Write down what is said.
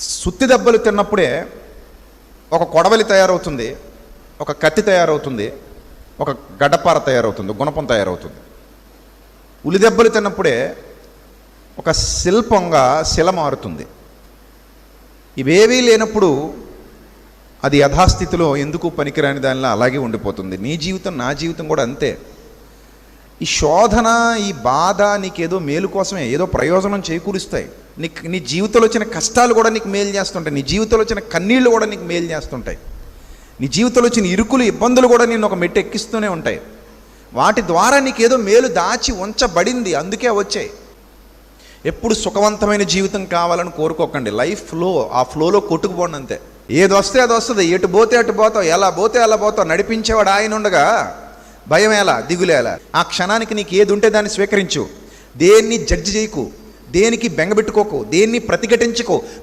సుత్తి దెబ్బలు తిన్నప్పుడే ఒక కొడవలి తయారవుతుంది, ఒక కత్తి తయారవుతుంది, ఒక గడ్డపార తయారవుతుంది, గుణపం తయారవుతుంది. ఉలి దెబ్బలు తిన్నప్పుడే ఒక శిల్పంగా శిల మారుతుంది. ఇవేవీ లేనప్పుడు అది యథాస్థితిలో ఎందుకు పనికిరాని దానిలో అలాగే ఉండిపోతుంది. నీ జీవితం, నా జీవితం కూడా అంతే. ఈ శోధన, ఈ బాధ నీకేదో మేలు కోసమే, ఏదో ప్రయోజనం చేకూరుస్తాయి. నీ జీవితంలో వచ్చిన కష్టాలు కూడా నీకు మేలు చేస్తుంటాయి. నీ జీవితంలో వచ్చిన కన్నీళ్లు కూడా నీకు మేలు చేస్తుంటాయి. నీ జీవితంలో వచ్చిన ఇరుకులు, ఇబ్బందులు కూడా నేను ఒక మెట్టు ఎక్కిస్తూనే ఉంటాయి. వాటి ద్వారా నీకేదో మేలు దాచి ఉంచబడింది, అందుకే వచ్చాయి. ఎప్పుడు సుఖవంతమైన జీవితం కావాలని కోరుకోకండి. లైఫ్ ఫ్లో, ఆ ఫ్లోలో కొట్టుకుపోండి అంతే. ఏది వస్తే అది వస్తుంది, ఎటు పోతే అటు పోతావు, ఎలా పోతే అలా పోతావు. నడిపించేవాడు ఆయన ఉండగా భయం ఎలా, దిగులేలా. ఆ క్షణానికి నీకు ఏది ఉంటే దాన్ని స్వీకరించు. దేన్ని జడ్జి చేయకు, దేనికి బెంగబెట్టుకోకు, దేన్ని ప్రతిఘటించుకో.